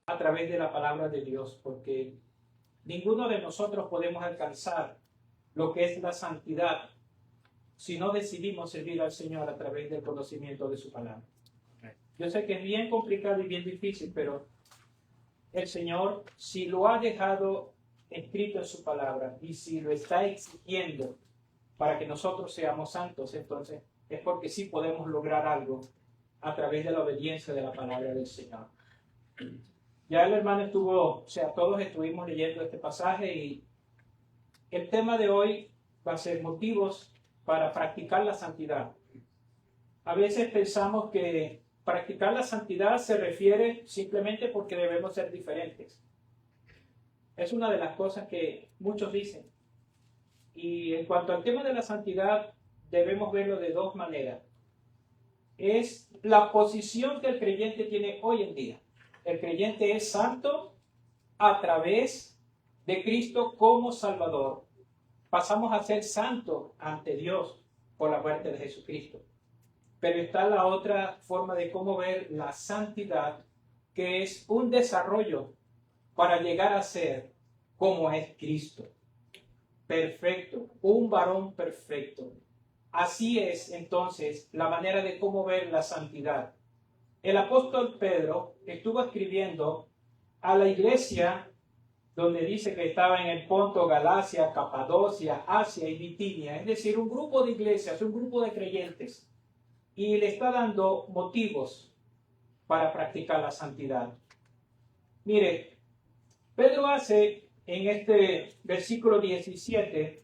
a través de la palabra de Dios, porque ninguno de nosotros podemos alcanzar lo que es la santidad si no decidimos servir al Señor a través del conocimiento de su palabra. Yo sé que es bien complicado y bien difícil, pero el Señor, si lo ha dejado escrito en su palabra y si lo está exigiendo para que nosotros seamos santos, entonces es porque sí podemos lograr algo a través de la obediencia de la palabra del Señor. Ya el hermano todos estuvimos leyendo este pasaje y el tema de hoy va a ser motivos para practicar la santidad. A veces pensamos que practicar la santidad se refiere simplemente porque debemos ser diferentes. Es una de las cosas que muchos dicen. Y en cuanto al tema de la santidad, debemos verlo de dos maneras. Es la posición que el creyente tiene hoy en día. El creyente es santo a través de Cristo como Salvador. Pasamos a ser santos ante Dios por la muerte de Jesucristo. Pero está la otra forma de cómo ver la santidad, que es un desarrollo para llegar a ser como es Cristo. Perfecto, un varón perfecto. Así es entonces la manera de cómo ver la santidad. El apóstol Pedro estuvo escribiendo a la iglesia donde dice que estaba en el Ponto, Galacia, Capadocia, Asia y Bitinia, es decir, un grupo de iglesias, un grupo de creyentes, y le está dando motivos para practicar la santidad. Mire, Pedro hace en este versículo 17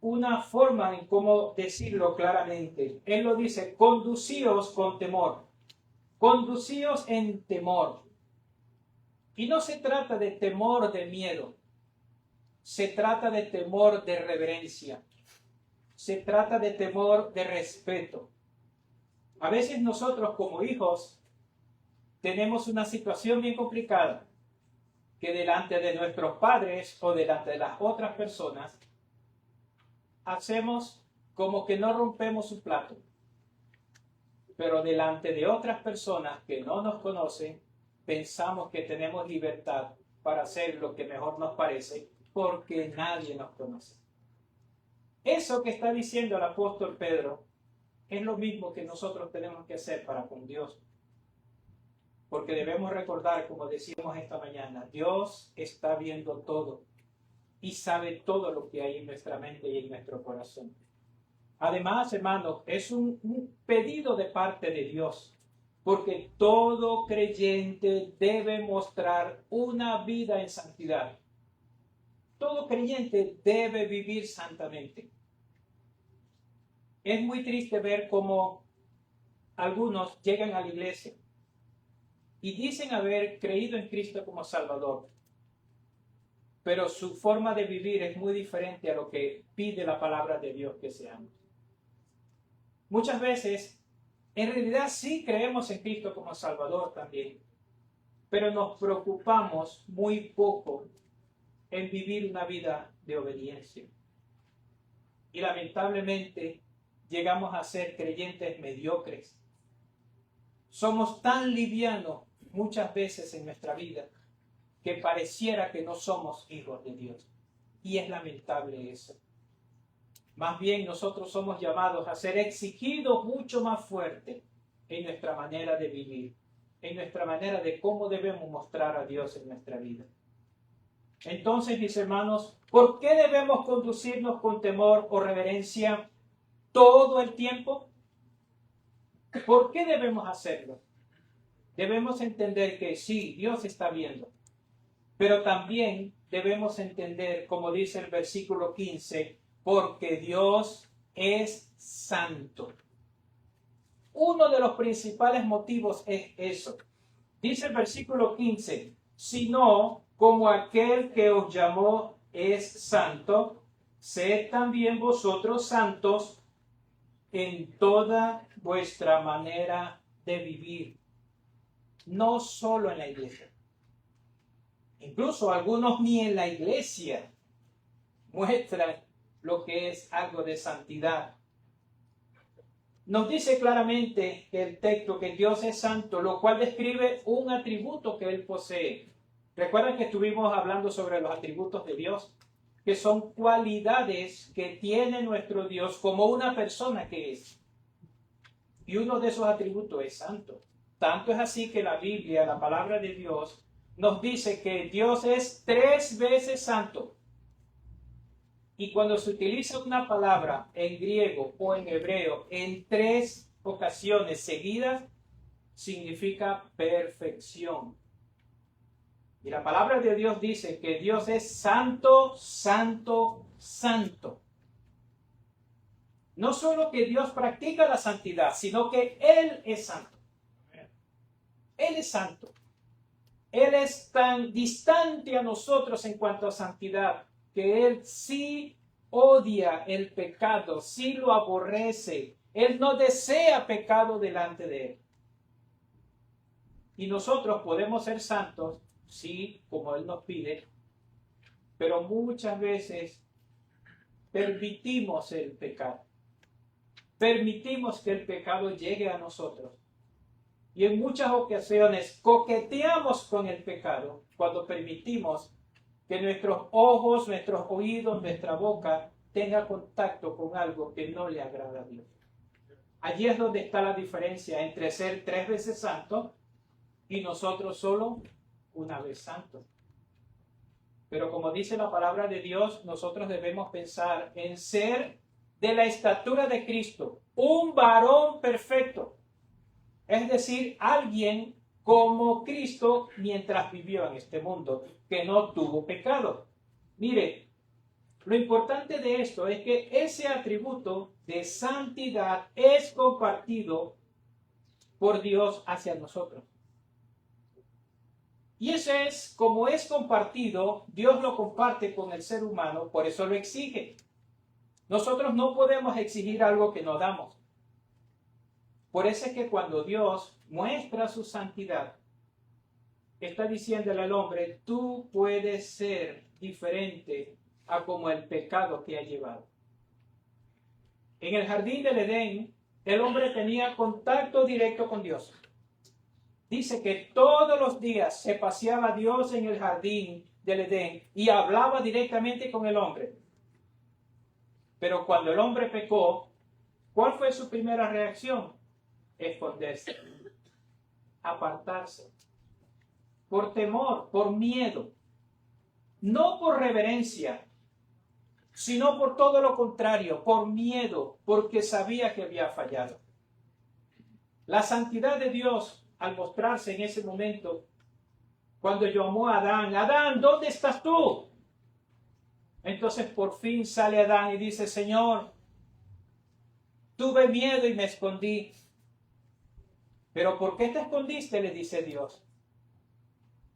una forma en cómo decirlo claramente. Él lo dice: conducíos con temor, conducíos en temor. Y no se trata de temor de miedo, se trata de temor de reverencia, se trata de temor de respeto. A veces nosotros como hijos tenemos una situación bien complicada, que delante de nuestros padres o delante de las otras personas hacemos como que no rompemos un plato, pero delante de otras personas que no nos conocen pensamos que tenemos libertad para hacer lo que mejor nos parece porque nadie nos conoce. Eso que está diciendo el apóstol Pedro es lo mismo que nosotros tenemos que hacer para con Dios. Porque debemos recordar, como decíamos esta mañana, Dios está viendo todo y sabe todo lo que hay en nuestra mente y en nuestro corazón. Además, hermanos, es un pedido de parte de Dios, porque todo creyente debe mostrar una vida en santidad. Todo creyente debe vivir santamente. Es muy triste ver cómo algunos llegan a la iglesia y dicen haber creído en Cristo como Salvador, pero su forma de vivir es muy diferente a lo que pide la palabra de Dios que seamos. Muchas veces, en realidad sí creemos en Cristo como Salvador también, pero nos preocupamos muy poco en vivir una vida de obediencia. Y lamentablemente llegamos a ser creyentes mediocres. Somos tan livianos muchas veces en nuestra vida que pareciera que no somos hijos de Dios. Y es lamentable eso. Más bien nosotros somos llamados a ser exigidos mucho más fuerte en nuestra manera de vivir, en nuestra manera de cómo debemos mostrar a Dios en nuestra vida. Entonces, mis hermanos, ¿por qué debemos conducirnos con temor o reverencia todo el tiempo? ¿Por qué debemos hacerlo? Debemos entender que sí, Dios está viendo, pero también debemos entender, como dice el versículo 15, porque Dios es santo. Uno de los principales motivos es eso. Dice el versículo 15, sino como aquel que os llamó es santo, sed también vosotros santos en toda vuestra manera de vivir. No solo en la iglesia. Incluso algunos ni en la iglesia muestran lo que es algo de santidad. Nos dice claramente el texto que Dios es santo, lo cual describe un atributo que Él posee. Recuerden que estuvimos hablando sobre los atributos de Dios, que son cualidades que tiene nuestro Dios como una persona que es. Y uno de esos atributos es santo. Tanto es así que la Biblia, la palabra de Dios, nos dice que Dios es 3 veces santo. Y cuando se utiliza una palabra en griego o en hebreo en 3 ocasiones seguidas, significa perfección. Y la palabra de Dios dice que Dios es santo, santo, santo. No solo que Dios practica la santidad, sino que Él es santo. Él es santo. Él es tan distante a nosotros en cuanto a santidad, que Él sí odia el pecado, sí lo aborrece. Él no desea pecado delante de Él. Y nosotros podemos ser santos, sí, como Él nos pide, pero muchas veces permitimos el pecado. Permitimos que el pecado llegue a nosotros. Y en muchas ocasiones coqueteamos con el pecado cuando permitimos que nuestros ojos, nuestros oídos, nuestra boca tenga contacto con algo que no le agrada a Dios. Allí es donde está la diferencia entre ser 3 veces santo y nosotros solo una vez santo. Pero como dice la palabra de Dios, nosotros debemos pensar en ser de la estatura de Cristo, un varón perfecto. Es decir, alguien como Cristo mientras vivió en este mundo, que no tuvo pecado. Mire, lo importante de esto es que ese atributo de santidad es compartido por Dios hacia nosotros. Y eso es, como es compartido, Dios lo comparte con el ser humano, por eso lo exige. Nosotros no podemos exigir algo que no damos. Por eso es que cuando Dios muestra su santidad, está diciéndole al hombre, tú puedes ser diferente a como el pecado te ha llevado. En el jardín del Edén, el hombre tenía contacto directo con Dios. Dice que todos los días se paseaba Dios en el jardín del Edén y hablaba directamente con el hombre. Pero cuando el hombre pecó, ¿cuál fue su primera reacción? Esconderse, apartarse, por temor, por miedo, no por reverencia, sino por todo lo contrario, por miedo, porque sabía que había fallado. La santidad de Dios, al mostrarse en ese momento, cuando llamó a Adán, Adán, ¿dónde estás tú? Entonces por fin sale Adán y dice, Señor, tuve miedo y me escondí. ¿Pero por qué te escondiste?, le dice Dios.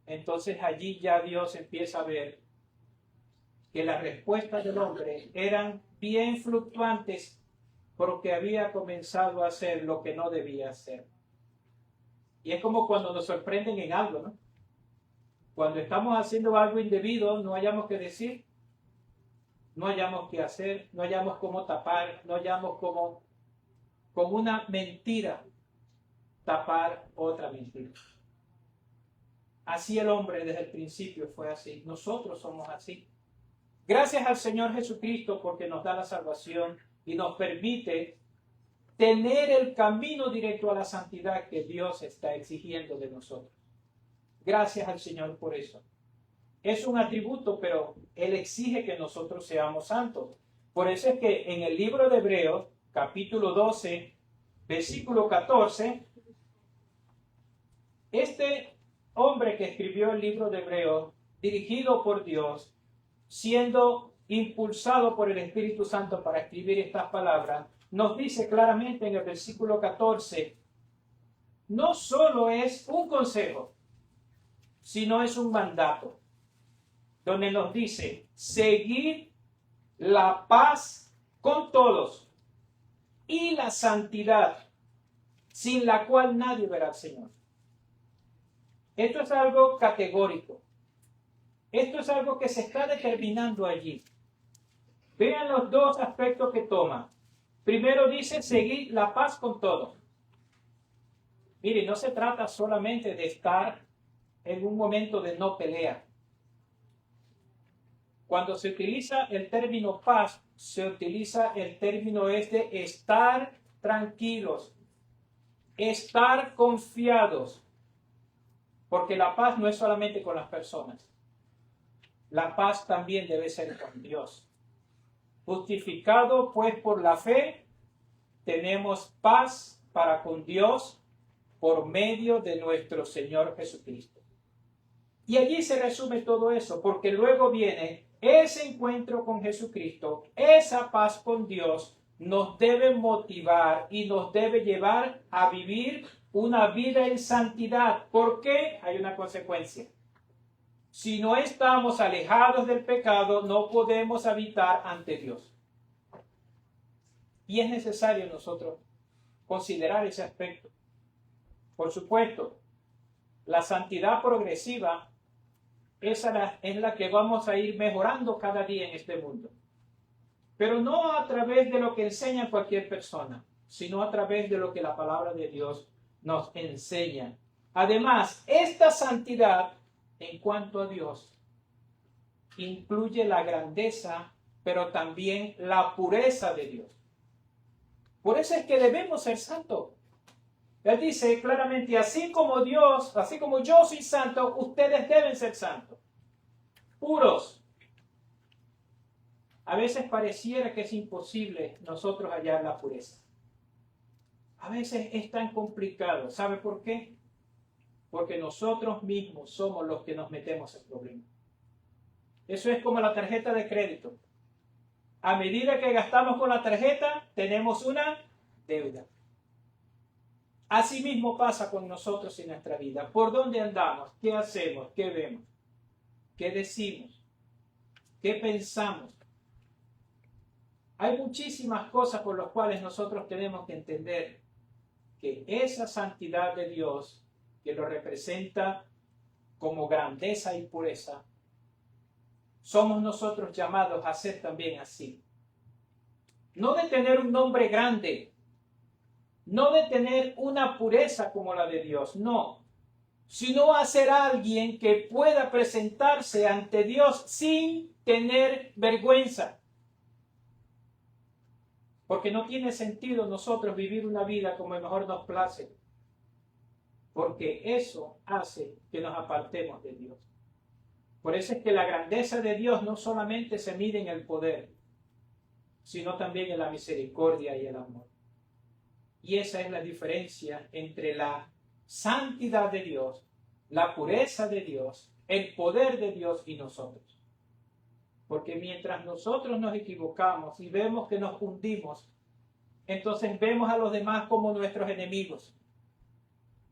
Entonces allí ya Dios empieza a ver que las respuestas del hombre eran bien fluctuantes porque había comenzado a hacer lo que no debía hacer. Y es como cuando nos sorprenden en algo, ¿no? Cuando estamos haciendo algo indebido, no hayamos que decir, no hayamos que hacer, no hayamos cómo tapar, no hayamos cómo, con una mentira, tapar otra mentira. Así el hombre desde el principio fue así. Nosotros somos así. Gracias al Señor Jesucristo porque nos da la salvación y nos permite tener el camino directo a la santidad que Dios está exigiendo de nosotros. Gracias al Señor por eso. Es un atributo, pero Él exige que nosotros seamos santos. Por eso es que en el libro de Hebreos, capítulo 12, versículo 14, este hombre que escribió el libro de Hebreos, dirigido por Dios, siendo impulsado por el Espíritu Santo para escribir estas palabras, nos dice claramente en el versículo 14, no solo es un consejo, sino es un mandato, donde nos dice, seguid la paz con todos y la santidad, sin la cual nadie verá al Señor. Esto es algo categórico. Esto es algo que se está determinando allí. Vean los dos aspectos que toma. Primero dice, seguir la paz con todos. Mire, no se trata solamente de estar en un momento de no pelea. Cuando se utiliza el término paz, se utiliza el término de estar tranquilos, estar confiados, porque la paz no es solamente con las personas. La paz también debe ser con Dios. Justificado pues por la fe, tenemos paz para con Dios por medio de nuestro Señor Jesucristo. Y allí se resume todo eso, porque luego viene ese encuentro con Jesucristo, esa paz con Dios, nos debe motivar y nos debe llevar a vivir una vida en santidad. ¿Por qué? Hay una consecuencia. Si no estamos alejados del pecado, no podemos habitar ante Dios. Y es necesario nosotros considerar ese aspecto. Por supuesto, la santidad progresiva esa es la que vamos a ir mejorando cada día en este mundo. Pero no a través de lo que enseña cualquier persona, sino a través de lo que la palabra de Dios nos enseña. Además, esta santidad en cuanto a Dios incluye la grandeza, pero también la pureza de Dios. Por eso es que debemos ser santos. Él dice claramente, así como yo soy santo, ustedes deben ser santos, puros. A veces pareciera que es imposible nosotros hallar la pureza. A veces es tan complicado. ¿Sabe por qué? Porque nosotros mismos somos los que nos metemos en problemas. Eso es como la tarjeta de crédito. A medida que gastamos con la tarjeta, tenemos una deuda. Así mismo pasa con nosotros en nuestra vida. ¿Por dónde andamos? ¿Qué hacemos? ¿Qué vemos? ¿Qué decimos? ¿Qué pensamos? Hay muchísimas cosas por las cuales nosotros tenemos que entender que esa santidad de Dios, que lo representa como grandeza y pureza, somos nosotros llamados a ser también así. No de tener un nombre grande, no de tener una pureza como la de Dios, no, sino a ser alguien que pueda presentarse ante Dios sin tener vergüenza. Porque no tiene sentido nosotros vivir una vida como mejor nos place, porque eso hace que nos apartemos de Dios. Por eso es que la grandeza de Dios no solamente se mide en el poder, sino también en la misericordia y el amor. Y esa es la diferencia entre la santidad de Dios, la pureza de Dios, el poder de Dios y nosotros. Porque mientras nosotros nos equivocamos y vemos que nos hundimos, entonces vemos a los demás como nuestros enemigos.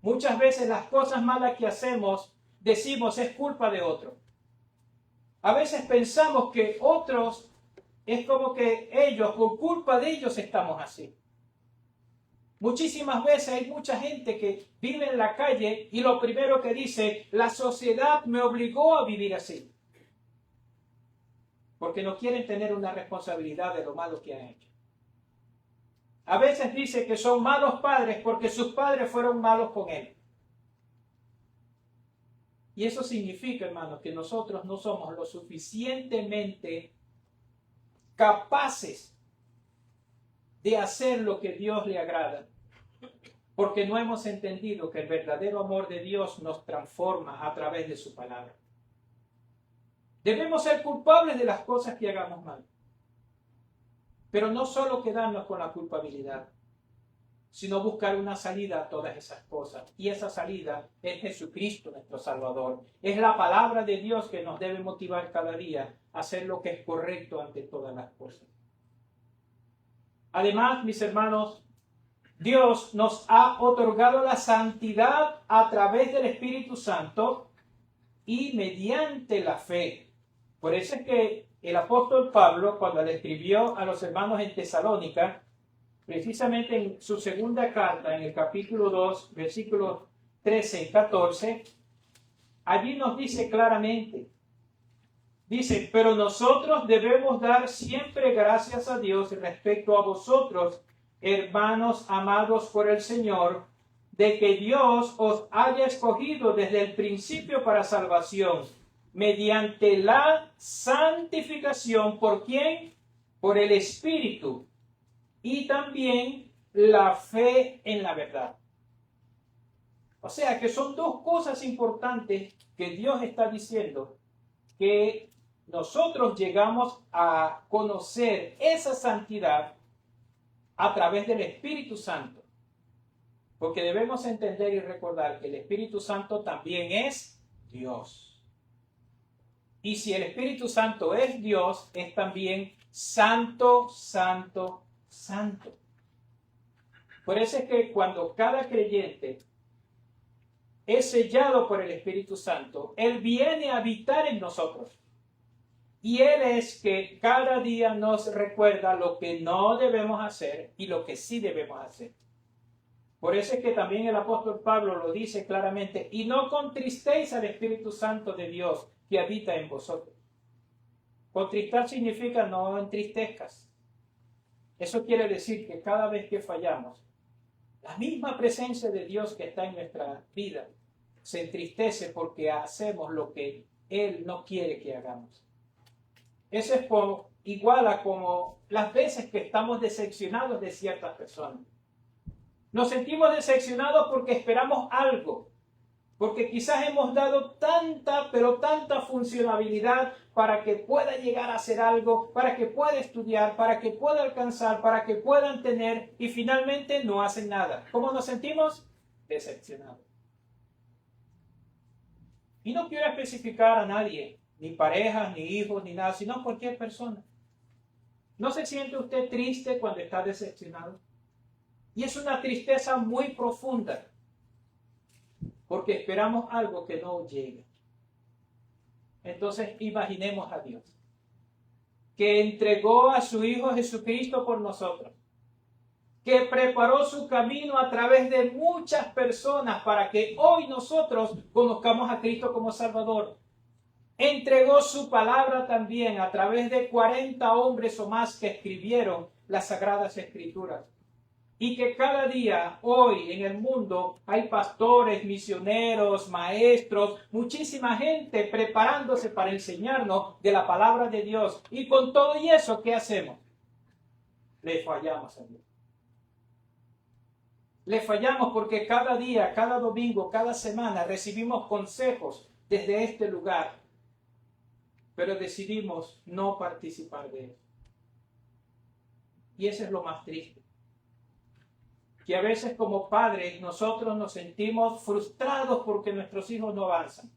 Muchas veces las cosas malas que hacemos, decimos es culpa de otro. A veces pensamos que otros, es como que ellos, por culpa de ellos estamos así. Muchísimas veces hay mucha gente que vive en la calle y lo primero que dice, la sociedad me obligó a vivir así. Porque no quieren tener una responsabilidad de lo malo que han hecho. A veces dice que son malos padres porque sus padres fueron malos con él. Y eso significa, hermanos, que nosotros no somos lo suficientemente capaces de hacer lo que Dios le agrada. Porque no hemos entendido que el verdadero amor de Dios nos transforma a través de su palabra. Debemos ser culpables de las cosas que hagamos mal. Pero no solo quedarnos con la culpabilidad, sino buscar una salida a todas esas cosas. Y esa salida es Jesucristo, nuestro Salvador. Es la palabra de Dios que nos debe motivar cada día a hacer lo que es correcto ante todas las cosas. Además, mis hermanos, Dios nos ha otorgado la santidad a través del Espíritu Santo y mediante la fe. Por eso es que el apóstol Pablo, cuando le escribió a los hermanos en Tesalónica, precisamente en su segunda carta, en el capítulo 2, versículos 13 y 14, allí nos dice claramente, Dice, pero nosotros debemos dar siempre gracias a Dios respecto a vosotros, hermanos amados por el Señor, de que Dios os haya escogido desde el principio para salvación, mediante la santificación, ¿por quién? Por el Espíritu, y también la fe en la verdad. O sea que son dos cosas importantes que Dios está diciendo, que nosotros llegamos a conocer esa santidad a través del Espíritu Santo. Porque debemos entender y recordar que el Espíritu Santo también es Dios. Y si el Espíritu Santo es Dios, es también santo, santo, santo. Por eso es que cuando cada creyente es sellado por el Espíritu Santo, Él viene a habitar en nosotros. Y Él es que cada día nos recuerda lo que no debemos hacer y lo que sí debemos hacer. Por eso es que también el apóstol Pablo lo dice claramente, y no contristéis al Espíritu Santo de Dios que habita en vosotros. Contristar significa no entristezcas. Eso quiere decir que cada vez que fallamos, la misma presencia de Dios que está en nuestra vida se entristece porque hacemos lo que Él no quiere que hagamos. Eso es igual a como las veces que estamos decepcionados de ciertas personas. Nos sentimos decepcionados porque esperamos algo, porque quizás hemos dado tanta, pero tanta funcionalidad para que pueda llegar a hacer algo, para que pueda estudiar, para que pueda alcanzar, para que puedan tener, y finalmente no hacen nada. ¿Cómo nos sentimos? Decepcionados. Y no quiero especificar a nadie, ni parejas, ni hijos, ni nada, sino cualquier persona. ¿No se siente usted triste cuando está decepcionado? Y es una tristeza muy profunda, porque esperamos algo que no llega. Entonces imaginemos a Dios, que entregó a su Hijo Jesucristo por nosotros, que preparó su camino a través de muchas personas para que hoy nosotros conozcamos a Cristo como Salvador. Entregó su palabra también a través de 40 hombres o más que escribieron las Sagradas Escrituras. Y que cada día, hoy en el mundo, hay pastores, misioneros, maestros, muchísima gente preparándose para enseñarnos de la palabra de Dios. Y con todo y eso, ¿qué hacemos? Le fallamos a Dios. Le fallamos porque cada día, cada domingo, cada semana recibimos consejos desde este lugar. Pero decidimos no participar de eso. Y eso es lo más triste. Que a veces como padres nosotros nos sentimos frustrados porque nuestros hijos no avanzan.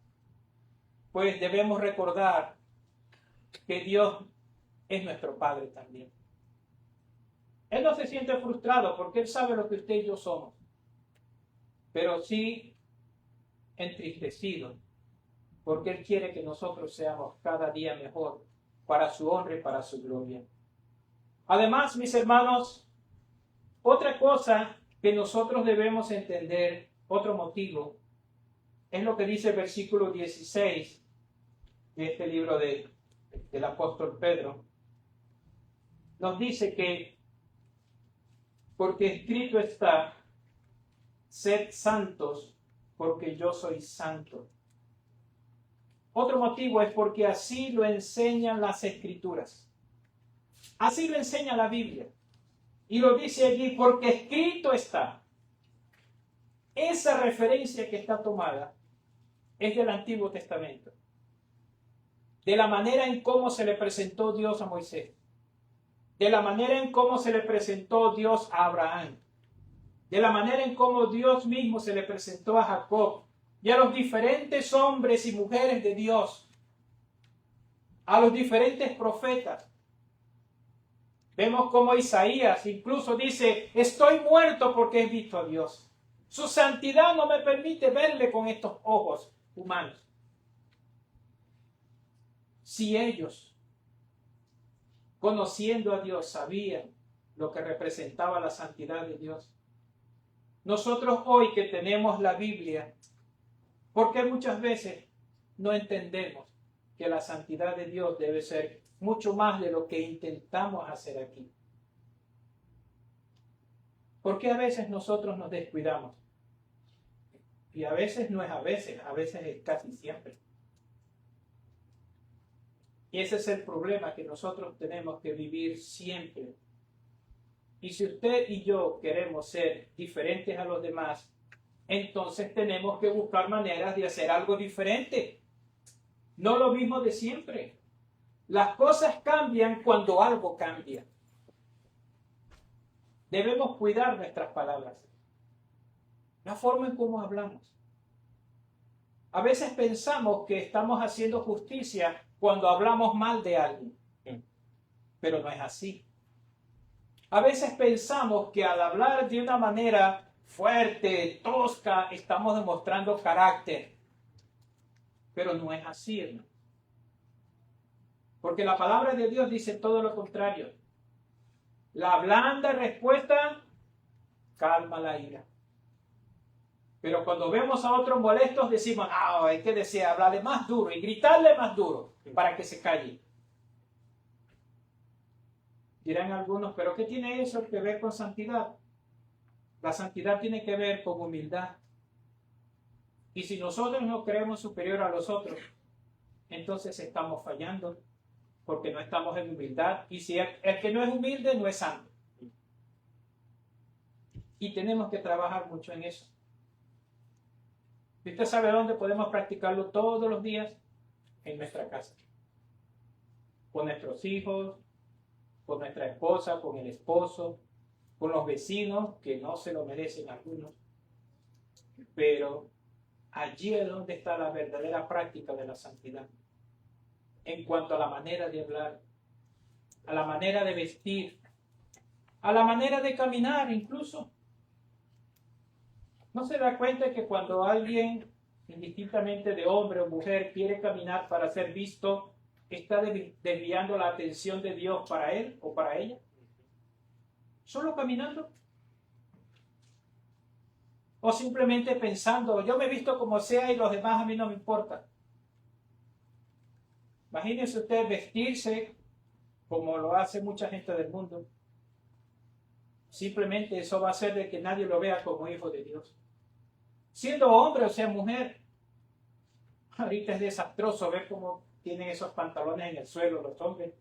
Pues debemos recordar que Dios es nuestro Padre también. Él no se siente frustrado porque Él sabe lo que usted y yo somos, pero sí entristecido porque Él quiere que nosotros seamos cada día mejor para su honra y para su gloria. Además, mis hermanos, otra cosa que nosotros debemos entender, otro motivo, es lo que dice el versículo 16 de este libro del apóstol Pedro. Nos dice que, porque escrito está, sed santos, porque yo soy santo. Otro motivo es porque así lo enseñan las Escrituras. Así lo enseña la Biblia. Y lo dice allí, porque escrito está. Esa referencia que está tomada es del Antiguo Testamento. De la manera en cómo se le presentó Dios a Moisés. De la manera en cómo se le presentó Dios a Abraham. De la manera en cómo Dios mismo se le presentó a Jacob. Y a los diferentes hombres y mujeres de Dios. A los diferentes profetas. Vemos como Isaías incluso dice, estoy muerto porque he visto a Dios. Su santidad no me permite verle con estos ojos humanos. Si ellos, conociendo a Dios, sabían lo que representaba la santidad de Dios, nosotros hoy que tenemos la Biblia, ¿por qué muchas veces no entendemos que la santidad de Dios debe ser mucho más de lo que intentamos hacer aquí. Porque a veces nosotros nos descuidamos. Y a veces no es a veces es casi siempre. Y ese es el problema, que nosotros tenemos que vivir siempre. Y si usted y yo queremos ser diferentes a los demás, entonces tenemos que buscar maneras de hacer algo diferente. No lo mismo de siempre. Las cosas cambian cuando algo cambia. Debemos cuidar nuestras palabras, la forma en cómo hablamos. A veces pensamos que estamos haciendo justicia cuando hablamos mal de alguien, pero no es así. A veces pensamos que al hablar de una manera fuerte, tosca, estamos demostrando carácter, pero no es así, hermano. Porque la palabra de Dios dice todo lo contrario. La blanda respuesta calma la ira. Pero cuando vemos a otros molestos decimos, no, hay que decir, hablarle más duro y gritarle más duro para que se calle. Dirán algunos, ¿pero qué tiene eso que ver con santidad? La santidad tiene que ver con humildad. Y si nosotros nos creemos superior a los otros, entonces estamos fallando, porque no estamos en humildad. Y si el que no es humilde no es santo. Y tenemos que trabajar mucho en eso. ¿Y usted sabe dónde podemos practicarlo todos los días? En nuestra casa. Con nuestros hijos, con nuestra esposa, con el esposo, con los vecinos, que no se lo merecen algunos. Pero allí es donde está la verdadera práctica de la santidad. En cuanto a la manera de hablar, a la manera de vestir, a la manera de caminar incluso. ¿No se da cuenta que cuando alguien, indistintamente de hombre o mujer, quiere caminar para ser visto, está desviando la atención de Dios para él o para ella? ¿Solo caminando? ¿O simplemente pensando, yo me he visto como sea y los demás a mí no me importa? Imagínese usted vestirse como lo hace mucha gente del mundo. Simplemente eso va a hacer de que nadie lo vea como hijo de Dios. Siendo hombre o sea mujer. Ahorita es desastroso ver cómo tienen esos pantalones en el suelo los hombres.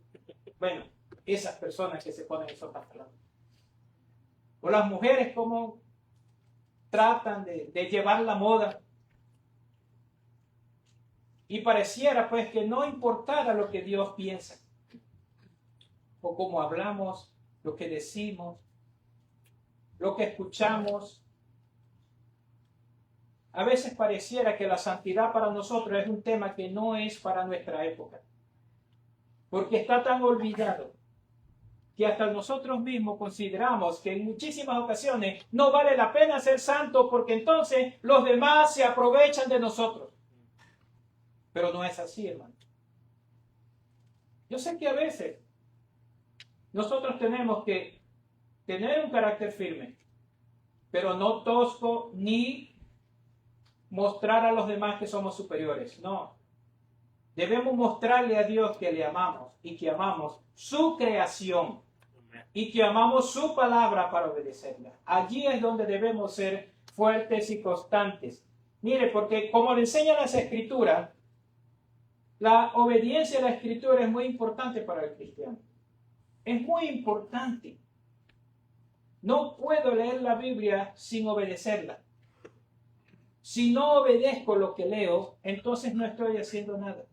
Bueno, esas personas que se ponen esos pantalones. O las mujeres cómo tratan de llevar la moda. Y pareciera pues que no importara lo que Dios piensa. O cómo hablamos, lo que decimos, lo que escuchamos. A veces pareciera que la santidad para nosotros es un tema que no es para nuestra época. Porque está tan olvidado que hasta nosotros mismos consideramos que en muchísimas ocasiones no vale la pena ser santo porque entonces los demás se aprovechan de nosotros. Pero no es así, hermano. Yo sé que a veces nosotros tenemos que tener un carácter firme, pero no tosco ni mostrar a los demás que somos superiores. No. Debemos mostrarle a Dios que le amamos y que amamos su creación y que amamos su palabra para obedecerla. Allí es donde debemos ser fuertes y constantes. Mire, porque como le enseñan las Escrituras, la obediencia a la Escritura es muy importante para el cristiano. Es muy importante. No puedo leer la Biblia sin obedecerla. Si no obedezco lo que leo, entonces no estoy haciendo nada.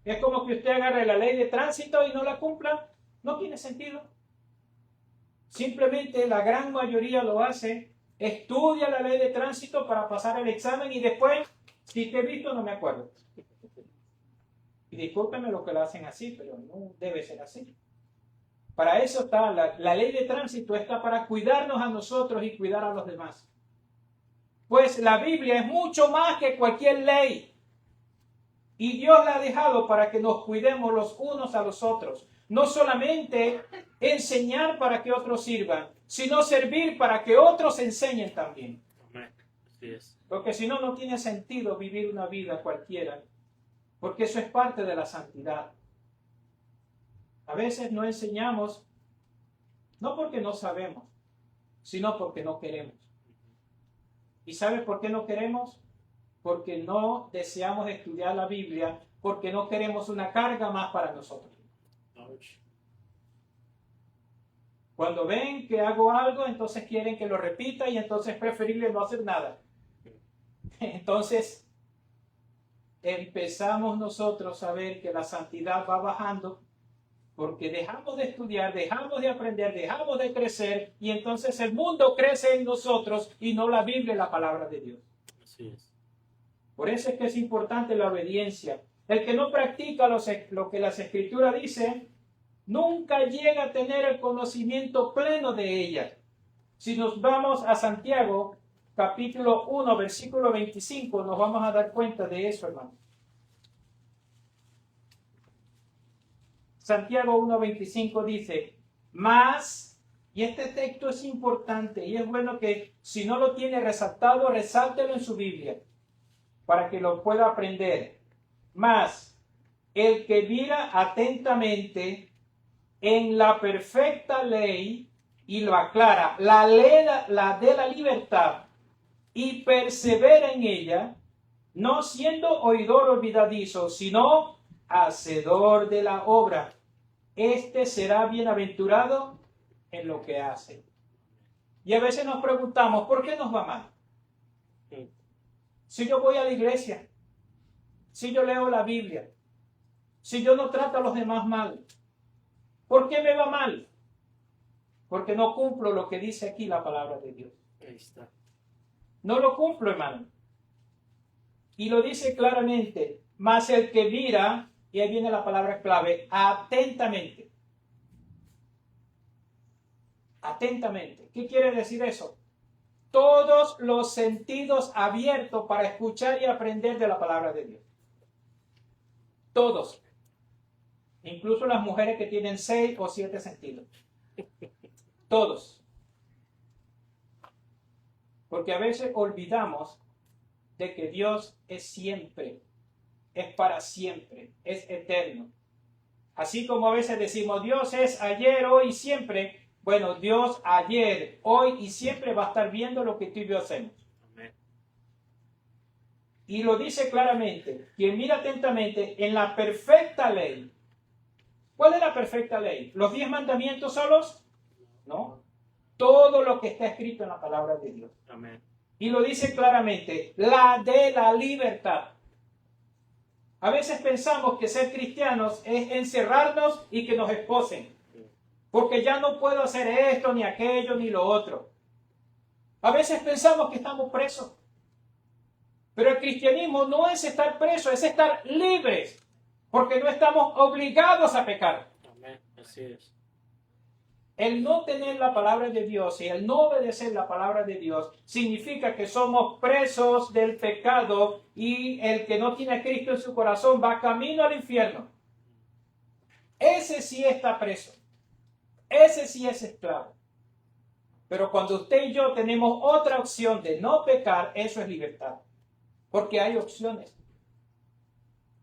Es como que usted agarre la ley de tránsito y no la cumpla. No tiene sentido. Simplemente la gran mayoría lo hace. Estudia la ley de tránsito para pasar el examen y después, si te he visto, no me acuerdo. Y discúlpeme lo que lo hacen así, pero no debe ser así. Para eso está la ley de tránsito, está para cuidarnos a nosotros y cuidar a los demás. Pues la Biblia es mucho más que cualquier ley. Y Dios la ha dejado para que nos cuidemos los unos a los otros. No solamente enseñar para que otros sirvan, sino servir para que otros enseñen también. Porque si no, no tiene sentido vivir una vida cualquiera porque eso es parte de la santidad. A veces no enseñamos, no porque no sabemos, sino porque no queremos. ¿Y sabes por qué no queremos? Porque no deseamos estudiar la Biblia, porque no queremos una carga más para nosotros. Cuando ven que hago algo, entonces quieren que lo repita y entonces es preferible no hacer nada. Entonces empezamos nosotros a ver que la santidad va bajando porque dejamos de estudiar, dejamos de aprender, dejamos de crecer y entonces el mundo crece en nosotros y no la Biblia y la palabra de Dios. Así es. Por eso es que es importante la obediencia. El que no practica lo que las Escrituras dicen, nunca llega a tener el conocimiento pleno de ella. Si nos vamos a Santiago, capítulo 1, versículo 25, nos vamos a dar cuenta de eso, hermano. Santiago 1:25 dice, mas, y este texto es importante y es bueno que si no lo tiene resaltado, resáltelo en su Biblia para que lo pueda aprender. Mas, el que mira atentamente en la perfecta ley y lo aclara, la ley la de la libertad, y persevera en ella, no siendo oidor olvidadizo, sino hacedor de la obra. Este será bienaventurado en lo que hace. Y a veces nos preguntamos, ¿por qué nos va mal? Si yo voy a la iglesia, si yo leo la Biblia, si yo no trato a los demás mal, ¿por qué me va mal? Porque no cumplo lo que dice aquí la palabra de Dios. Ahí está. No lo cumplo, hermano. Y lo dice claramente, mas el que mira, y ahí viene la palabra clave, atentamente. Atentamente. ¿Qué quiere decir eso? Todos los sentidos abiertos para escuchar y aprender de la palabra de Dios. Todos. Incluso las mujeres que tienen 6 o 7 sentidos. Todos. Porque a veces olvidamos de que Dios es siempre, es para siempre, es eterno. Así como a veces decimos Dios es ayer, hoy y siempre, bueno, Dios ayer, hoy y siempre va a estar viendo lo que tú y yo hacemos. Amén. Y lo dice claramente, quien mira atentamente en la perfecta ley. ¿Cuál es la perfecta ley? ¿Los 10 mandamientos solos? No. Todo lo que está escrito en la palabra de Dios. Amén. Y lo dice claramente, la de la libertad. A veces pensamos que ser cristianos es encerrarnos y que nos esposen. Porque ya no puedo hacer esto, ni aquello, ni lo otro. A veces pensamos que estamos presos. Pero el cristianismo no es estar presos, es estar libres. Porque no estamos obligados a pecar. Amén. Así es. El no tener la palabra de Dios y el no obedecer la palabra de Dios significa que somos presos del pecado y el que no tiene a Cristo en su corazón va camino al infierno. Ese sí está preso. Ese sí es esclavo. Pero cuando usted y yo tenemos otra opción de no pecar, eso es libertad. Porque hay opciones.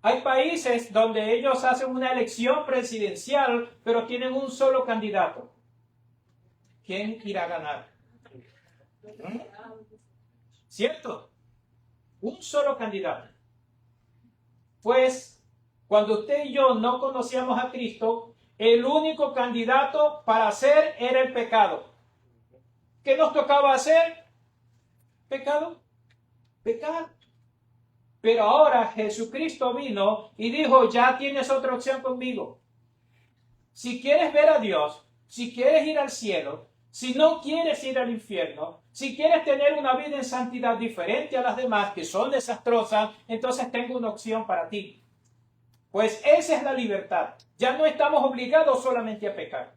Hay países donde ellos hacen una elección presidencial, pero tienen un solo candidato. ¿Quién irá a ganar? ¿Cierto? Un solo candidato. Pues, cuando usted y yo no conocíamos a Cristo, el único candidato para hacer era el pecado. ¿Qué nos tocaba hacer? Pecado. Pecar. Pero ahora Jesucristo vino y dijo, ya tienes otra opción conmigo. Si quieres ver a Dios, si quieres ir al cielo, si no quieres ir al infierno, si quieres tener una vida en santidad diferente a las demás que son desastrosas, entonces tengo una opción para ti. Pues esa es la libertad. Ya no estamos obligados solamente a pecar.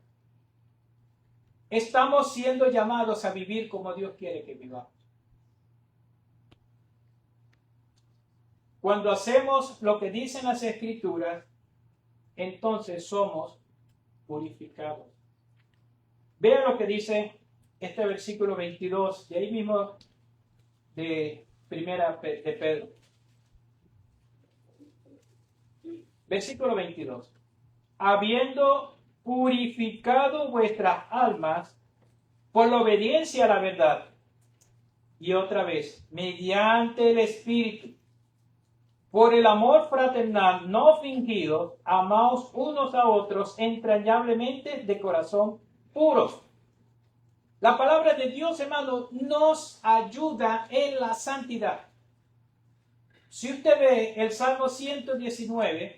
Estamos siendo llamados a vivir como Dios quiere que vivamos. Cuando hacemos lo que dicen las Escrituras, entonces somos purificados. Vean lo que dice este versículo 22, de ahí mismo de primera de Pedro. Versículo 22. Habiendo purificado vuestras almas por la obediencia a la verdad. Y otra vez, mediante el Espíritu, por el amor fraternal no fingido, amaos unos a otros entrañablemente de corazón puro. La palabra de Dios, hermano, nos ayuda en la santidad. Si usted ve el Salmo 119,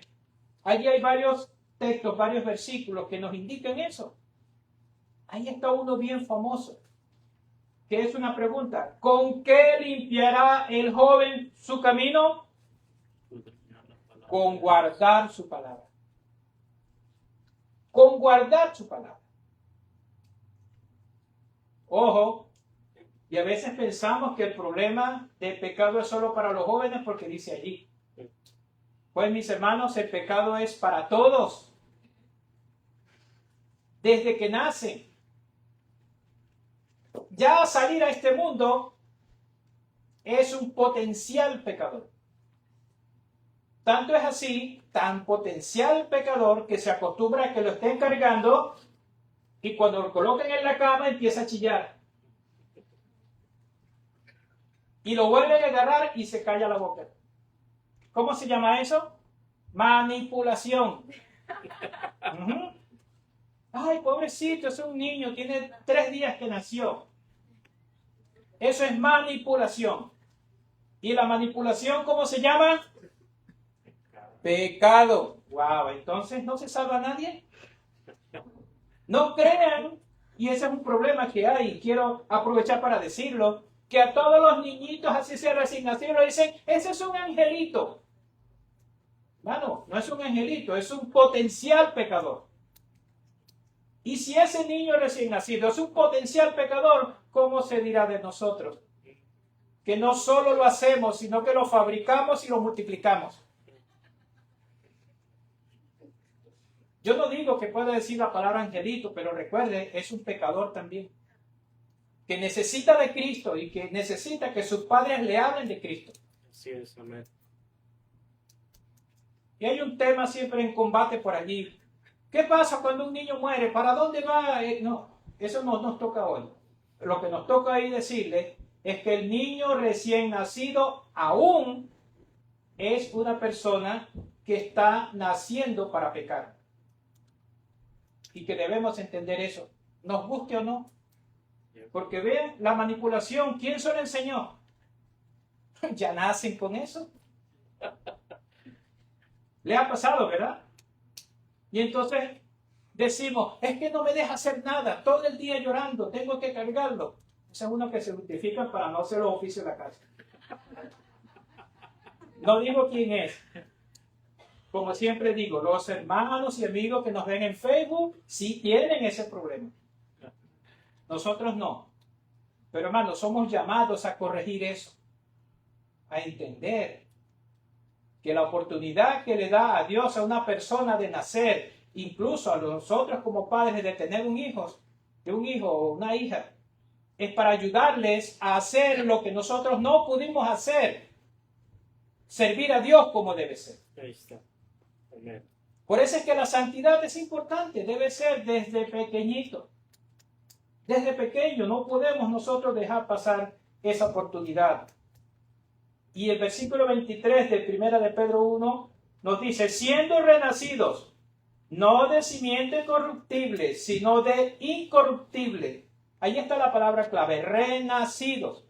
allí hay varios textos, varios versículos que nos indican eso. Ahí está uno bien famoso, que es una pregunta. ¿Con qué limpiará el joven su camino? Con guardar su palabra. Con guardar su palabra. Ojo, y a veces pensamos que el problema del pecado es solo para los jóvenes porque dice allí. Pues mis hermanos, el pecado es para todos. Desde que nacen. Ya salir a este mundo es un potencial pecador. Tanto es así, tan potencial pecador que se acostumbra a que lo estén cargando y cuando lo colocan en la cama empieza a chillar. Y lo vuelven a agarrar y se calla la boca. ¿Cómo se llama eso? Manipulación. Ay, pobrecito, es un niño, tiene 3 días que nació. Eso es manipulación. ¿Y la manipulación cómo se llama? Pecado. Wow, entonces no se salva nadie. No crean, y ese es un problema que hay, quiero aprovechar para decirlo, que a todos los niñitos así se recién nacidos dicen, ese es un angelito. Bueno, no es un angelito, es un potencial pecador. Y si ese niño recién nacido es un potencial pecador, ¿cómo se dirá de nosotros? Que no solo lo hacemos, sino que lo fabricamos y lo multiplicamos. Yo no digo que pueda decir la palabra angelito, pero recuerde, es un pecador también. Que necesita de Cristo y que necesita que sus padres le hablen de Cristo. Así es, amén. Y hay un tema siempre en combate por allí. ¿Qué pasa cuando un niño muere? ¿Para dónde va? No, eso no nos toca hoy. Lo que nos toca ahí decirle es que el niño recién nacido aún es una persona que está naciendo para pecar. Y que debemos entender eso, nos guste o no. Porque vean la manipulación, ¿quién se lo enseñó? Ya nacen con eso. Le ha pasado, ¿verdad? Y entonces decimos, es que no me deja hacer nada, todo el día llorando, tengo que cargarlo. Ese es uno que se justifica para no hacer los oficios de la casa. No digo quién es. Como siempre digo, los hermanos y amigos que nos ven en Facebook sí tienen ese problema. Nosotros no. Pero hermanos, somos llamados a corregir eso. A entender que la oportunidad que le da a Dios a una persona de nacer, incluso a nosotros como padres de tener un hijo o una hija, es para ayudarles a hacer lo que nosotros no pudimos hacer. Servir a Dios como debe ser. Ahí está. Amén. Por eso es que la santidad es importante, debe ser desde pequeñito. Desde pequeño no podemos nosotros dejar pasar esa oportunidad. Y el versículo 23 de 1 de Pedro 1 nos dice, siendo renacidos, no de simiente corruptible, sino de incorruptible. Ahí está la palabra clave, renacidos.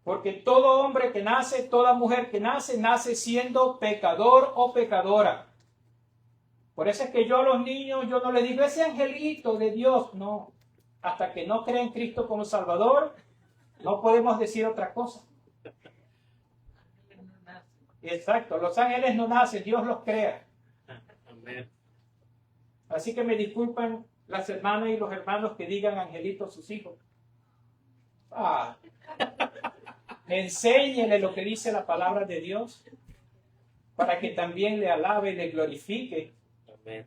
Porque todo hombre que nace, toda mujer que nace, nace siendo pecador o pecadora. Por eso es que yo a los niños, yo no les digo, ese angelito de Dios, no. Hasta que no creen en Cristo como Salvador, no podemos decir otra cosa. Exacto, los ángeles no nacen, Dios los crea. Amén. Así que me disculpan las hermanas y los hermanos que digan angelitos a sus hijos. Enséñele lo que dice la palabra de Dios para que también le alabe y le glorifique. Amén.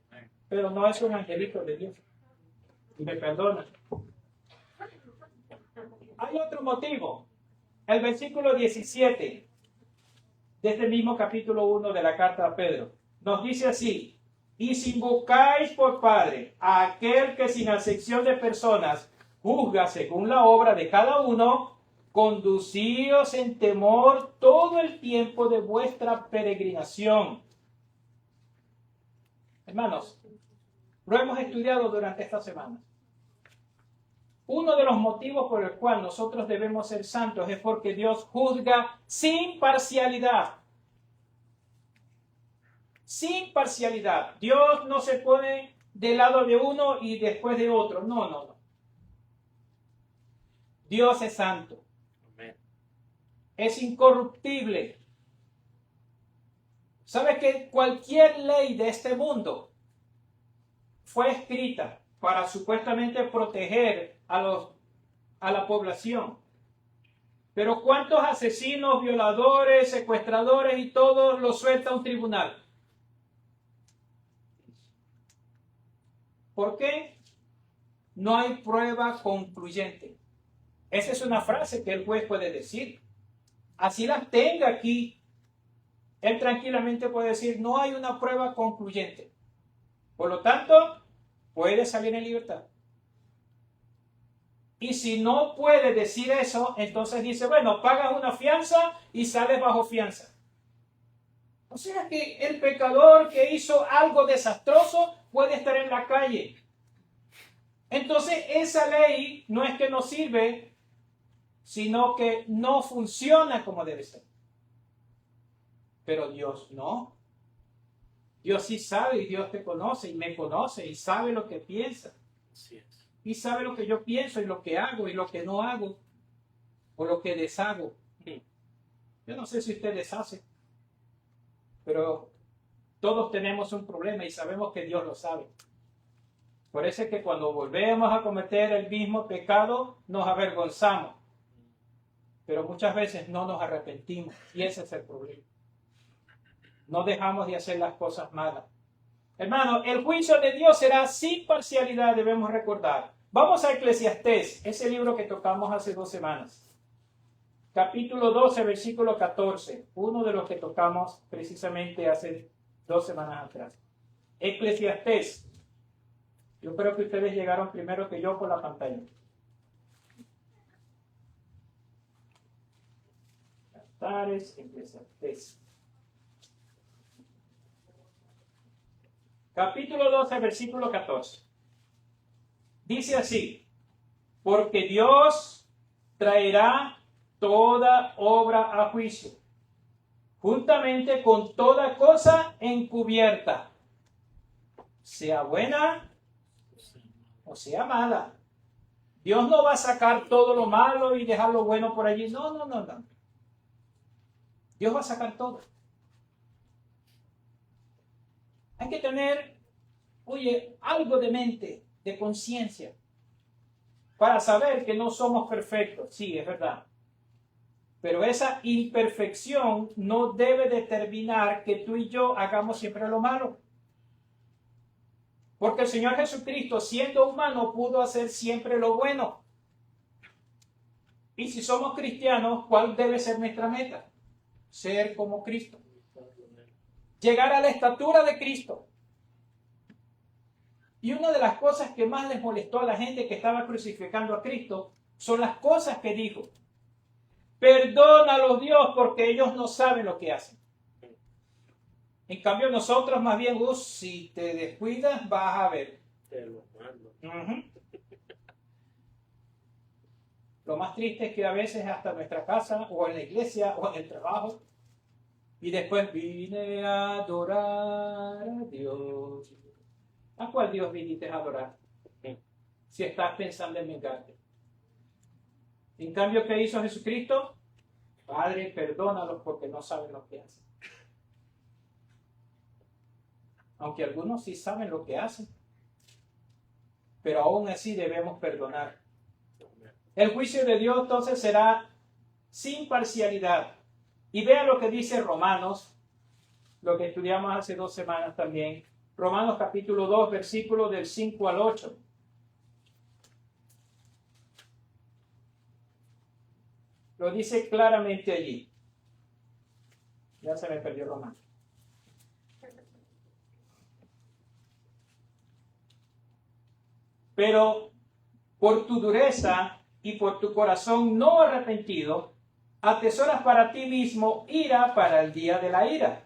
Pero no es un angelito de Dios. Y me perdona. Hay otro motivo. El versículo 17. de este mismo capítulo 1 de la carta a Pedro. Nos dice así: y si invocáis por Padre a aquel que sin acepción de personas juzga según la obra de cada uno, conducíos en temor todo el tiempo de vuestra peregrinación. Hermanos, lo hemos estudiado durante esta semana. Uno de los motivos por el cual nosotros debemos ser santos es porque Dios juzga sin parcialidad. Sin parcialidad. Dios no se pone del lado de uno y después de otro. No, no, no. Dios es santo. Amén. Es incorruptible. ¿Sabe que cualquier ley de este mundo fue escrita para supuestamente proteger a la población? Pero ¿cuántos asesinos, violadores, secuestradores y todos los suelta un tribunal? ¿Por qué? No hay prueba concluyente. Esa es una frase que el juez puede decir. Así las tenga aquí, él tranquilamente puede decir: no hay una prueba concluyente. Por lo tanto, puede salir en libertad. Y si no puede decir eso, entonces dice: bueno, pagas una fianza y sales bajo fianza. O sea que el pecador que hizo algo desastroso puede estar en la calle. Entonces esa ley no es que no sirve, sino que no funciona como debe ser. Pero Dios no. Dios sí sabe, y Dios te conoce y me conoce y sabe lo que piensa. Así es. Y sabe lo que yo pienso y lo que hago y lo que no hago o lo que deshago. Yo no sé si usted deshace, pero todos tenemos un problema y sabemos que Dios lo sabe. Por eso es que cuando volvemos a cometer el mismo pecado, nos avergonzamos. Pero muchas veces no nos arrepentimos y ese es el problema. No dejamos de hacer las cosas malas. Hermano, el juicio de Dios será sin parcialidad, debemos recordar. Vamos a Eclesiastés, ese libro que tocamos hace 2 semanas. Capítulo 12, versículo 14. Uno de los que tocamos precisamente hace 2 semanas atrás. Eclesiastés. Yo creo que ustedes llegaron primero que yo por la pantalla. Cantares, Eclesiastés. Capítulo 12, versículo 14. Dice así: porque Dios traerá toda obra a juicio, juntamente con toda cosa encubierta, sea buena o sea mala. Dios no va a sacar todo lo malo y dejar lo bueno por allí. No, no, no, no. Dios va a sacar todo. Hay que tener, algo de mente, de conciencia, para saber que no somos perfectos. Sí, es verdad. Pero esa imperfección no debe determinar que tú y yo hagamos siempre lo malo. Porque el Señor Jesucristo, siendo humano, pudo hacer siempre lo bueno. Y si somos cristianos, ¿cuál debe ser nuestra meta? Ser como Cristo. Llegar a la estatura de Cristo. Y una de las cosas que más les molestó a la gente que estaba crucificando a Cristo son las cosas que dijo. Perdónalos, Dios, porque ellos no saben lo que hacen. En cambio, nosotros más bien, si te descuidas, vas a ver. Te lo mando. Lo más triste es que a veces hasta en nuestra casa, o en la iglesia, o en el trabajo, y después vine a adorar a Dios. ¿A cuál Dios viniste a adorar? Si estás pensando en vengarte. En cambio, ¿qué hizo Jesucristo? Padre, perdónalos porque no saben lo que hacen. Aunque algunos sí saben lo que hacen. Pero aún así debemos perdonar. El juicio de Dios entonces será sin parcialidad. Y vean lo que dice Romanos, lo que estudiamos hace 2 semanas también. Romanos capítulo 2, versículos del 5 al 8. Lo dice claramente allí. Ya se me perdió Romano. Pero por tu dureza y por tu corazón no arrepentido, atesoras para ti mismo ira para el día de la ira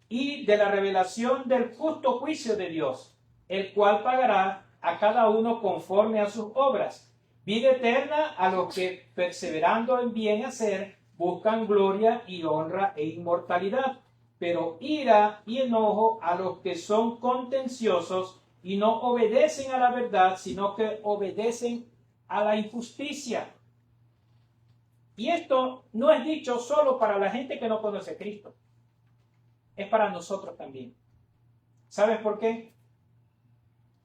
y de la revelación del justo juicio de Dios, el cual pagará a cada uno conforme a sus obras. Vida eterna a los que, perseverando en bien hacer, buscan gloria y honra e inmortalidad, pero ira y enojo a los que son contenciosos y no obedecen a la verdad, sino que obedecen a la injusticia. Y esto no es dicho solo para la gente que no conoce a Cristo, es para nosotros también. ¿Sabes por qué?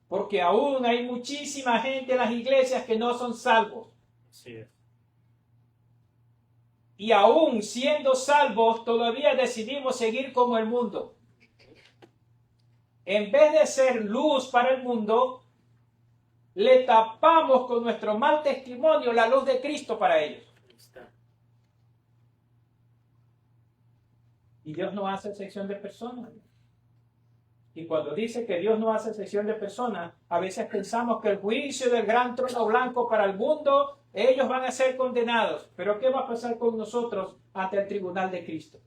Porque aún hay muchísima gente en las iglesias que no son salvos. Así es. Y aún siendo salvos, todavía decidimos seguir como el mundo. En vez de ser luz para el mundo, le tapamos con nuestro mal testimonio la luz de Cristo para ellos. Ahí está. Y Dios no hace excepción de personas. Y cuando dice que Dios no hace excepción de personas, a veces pensamos que el juicio del gran trono blanco para el mundo, ellos van a ser condenados. Pero ¿qué va a pasar con nosotros ante el tribunal de Cristo?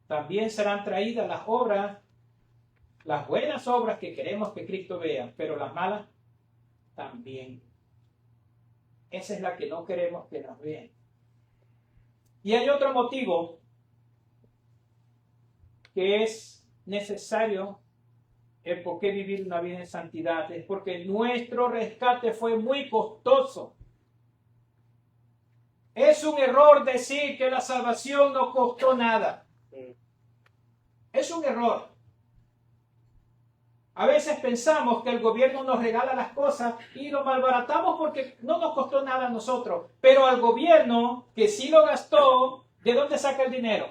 También serán traídas las obras, las buenas obras que queremos que Cristo vea, pero las malas también. Esa es la que no queremos que nos vean. Y hay otro motivo que es necesario el por qué vivir una vida en santidad. Es porque nuestro rescate fue muy costoso. Es un error decir que la salvación no costó nada. Es un error. A veces pensamos que el gobierno nos regala las cosas y lo malbaratamos porque no nos costó nada a nosotros. Pero al gobierno, que sí lo gastó, ¿de dónde saca el dinero?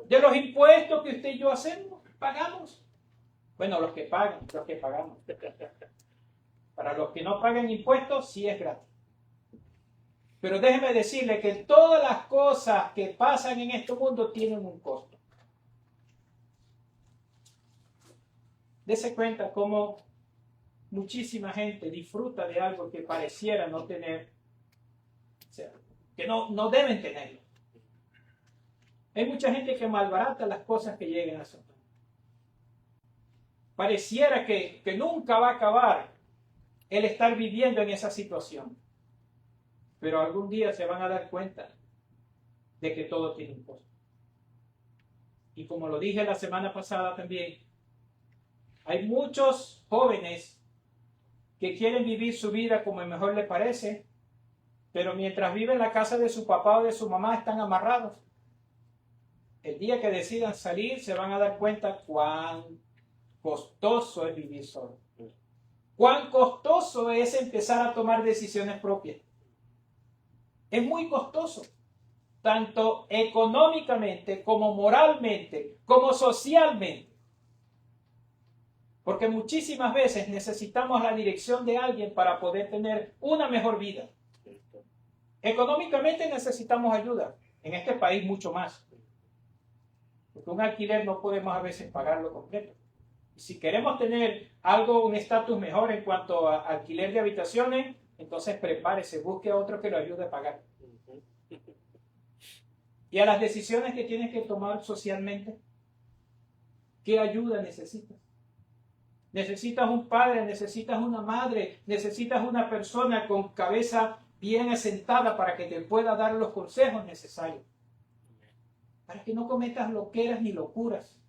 De los impuestos que usted y yo hacemos, pagamos. Bueno, los que pagan, los que pagamos. Para los que no pagan impuestos, sí es gratis. Pero déjeme decirle que todas las cosas que pasan en este mundo tienen un costo. Dese cuenta cómo muchísima gente disfruta de algo que pareciera no tener, o sea, que no deben tenerlo. Hay mucha gente que malbarata las cosas que llegan a su mano. Pareciera que nunca va a acabar el estar viviendo en esa situación. Pero algún día se van a dar cuenta de que todo tiene un costo. Y como lo dije la semana pasada también, hay muchos jóvenes que quieren vivir su vida como mejor les parece, pero mientras viven en la casa de su papá o de su mamá están amarrados. El día que decidan salir se van a dar cuenta cuán costoso es vivir solo. Cuán costoso es empezar a tomar decisiones propias. Es muy costoso, tanto económicamente como moralmente, como socialmente. Porque muchísimas veces necesitamos la dirección de alguien para poder tener una mejor vida. Económicamente necesitamos ayuda. En este país mucho más. Porque un alquiler no podemos a veces pagarlo completo. Y si queremos tener algo, un estatus mejor en cuanto a alquiler de habitaciones, entonces prepárese, busque a otro que lo ayude a pagar. Y a las decisiones que tienes que tomar socialmente, ¿qué ayuda necesitas? Necesitas un padre, necesitas una madre, necesitas una persona con cabeza bien asentada para que te pueda dar los consejos necesarios. Para que no cometas loqueras ni locuras.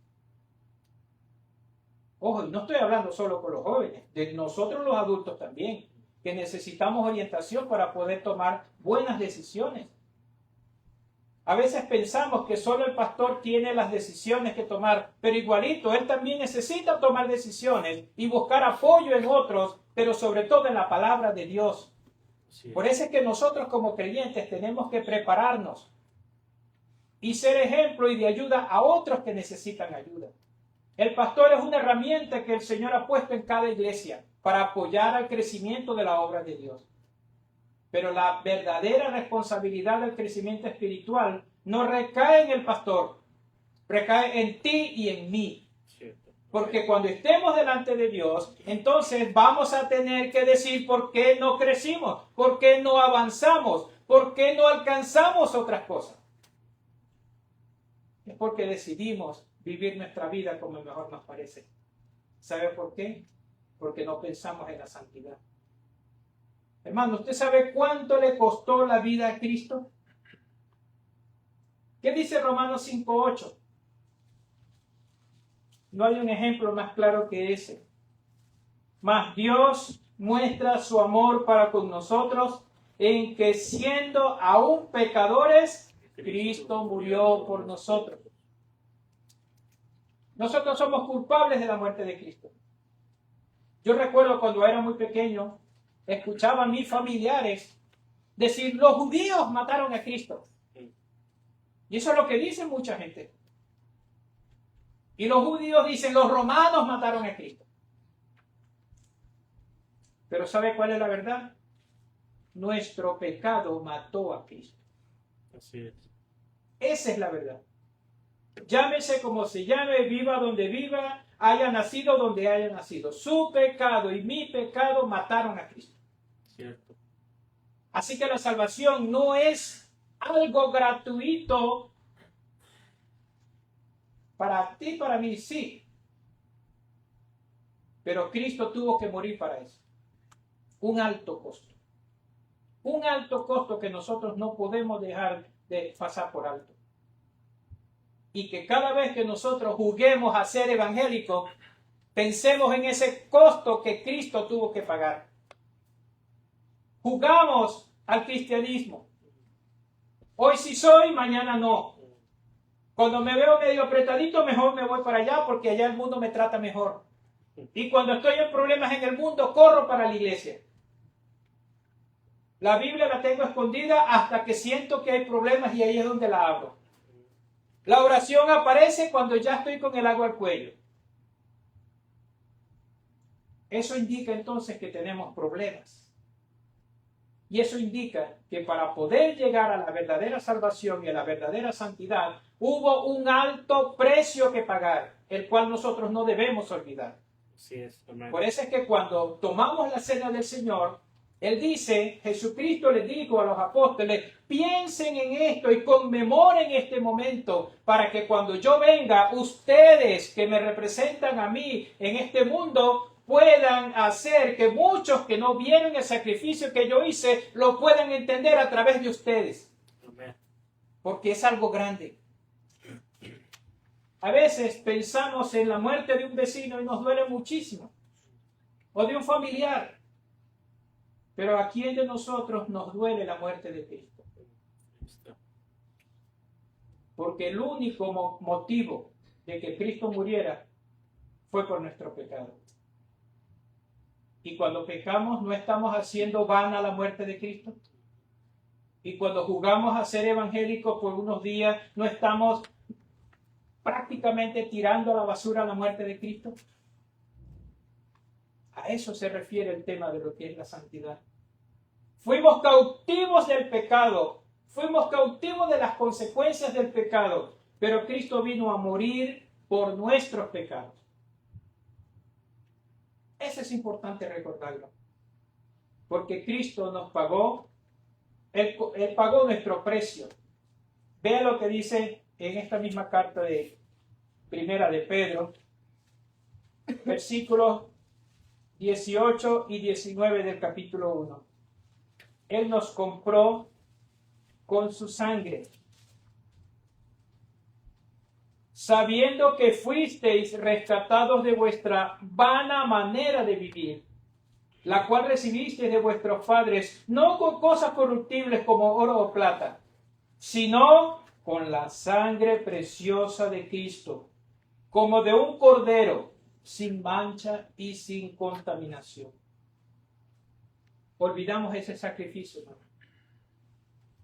Ojo, y no estoy hablando solo con los jóvenes, de nosotros los adultos también, que necesitamos orientación para poder tomar buenas decisiones. A veces pensamos que solo el pastor tiene las decisiones que tomar, pero igualito, él también necesita tomar decisiones y buscar apoyo en otros, pero sobre todo en la palabra de Dios. Por eso es que nosotros como creyentes tenemos que prepararnos y ser ejemplo y de ayuda a otros que necesitan ayuda. El pastor es una herramienta que el Señor ha puesto en cada iglesia para apoyar al crecimiento de la obra de Dios. Pero la verdadera responsabilidad del crecimiento espiritual no recae en el pastor, recae en ti y en mí. Cierto. Porque cuando estemos delante de Dios, entonces vamos a tener que decir por qué no crecimos, por qué no avanzamos, por qué no alcanzamos otras cosas. Es porque decidimos vivir nuestra vida como mejor nos parece. ¿Sabe por qué? Porque no pensamos en la santidad. Hermano, ¿usted sabe cuánto le costó la vida a Cristo? ¿Qué dice Romanos 5:8? No hay un ejemplo más claro que ese. Mas Dios muestra su amor para con nosotros en que siendo aún pecadores, Cristo murió por nosotros. Nosotros somos culpables de la muerte de Cristo. Yo recuerdo cuando era muy pequeño, escuchaba a mis familiares decir, los judíos mataron a Cristo. Y eso es lo que dice mucha gente. Y los judíos dicen, los romanos mataron a Cristo. Pero ¿sabe cuál es la verdad? Nuestro pecado mató a Cristo. Así es. Esa es la verdad. Llámese como se llame, viva donde viva, haya nacido donde haya nacido. Su pecado y mi pecado mataron a Cristo. Cierto. Así que la salvación no es algo gratuito para ti, para mí, sí. Pero Cristo tuvo que morir para eso. Un alto costo. Un alto costo que nosotros no podemos dejar de pasar por alto. Y que cada vez que nosotros juguemos a ser evangélicos, pensemos en ese costo que Cristo tuvo que pagar. Jugamos al cristianismo. Hoy sí soy, mañana no. Cuando me veo medio apretadito, mejor me voy para allá porque allá el mundo me trata mejor. Y cuando estoy en problemas en el mundo, corro para la iglesia. La Biblia la tengo escondida hasta que siento que hay problemas y ahí es donde la abro. La oración aparece cuando ya estoy con el agua al cuello. Eso indica entonces que tenemos problemas. Y eso indica que para poder llegar a la verdadera salvación y a la verdadera santidad, hubo un alto precio que pagar, el cual nosotros no debemos olvidar. Así es. Amén. Por eso es que cuando tomamos la cena del Señor, Él dice, Jesucristo les dijo a los apóstoles, piensen en esto y conmemoren este momento para que cuando yo venga, ustedes que me representan a mí en este mundo, puedan hacer que muchos que no vieron el sacrificio que yo hice, lo puedan entender a través de ustedes. Amén. Porque es algo grande. A veces pensamos en la muerte de un vecino y nos duele muchísimo. O de un familiar. Pero ¿a quién de nosotros nos duele la muerte de Cristo? Porque el único motivo de que Cristo muriera fue por nuestro pecado. Y cuando pecamos, ¿no estamos haciendo vana la muerte de Cristo? Y cuando jugamos a ser evangélicos por unos días, ¿no estamos prácticamente tirando a la basura la muerte de Cristo? A eso se refiere el tema de lo que es la santidad. Fuimos cautivos del pecado, fuimos cautivos de las consecuencias del pecado, pero Cristo vino a morir por nuestros pecados. Eso es importante recordarlo, porque Cristo nos pagó, Él pagó nuestro precio. Vea lo que dice en esta misma carta de Primera de Pedro, versículos 18 y 19 del capítulo 1. Él nos compró con su sangre, sabiendo que fuisteis rescatados de vuestra vana manera de vivir, la cual recibisteis de vuestros padres, no con cosas corruptibles como oro o plata, sino con la sangre preciosa de Cristo, como de un cordero, sin mancha y sin contaminación. Olvidamos ese sacrificio, ¿no?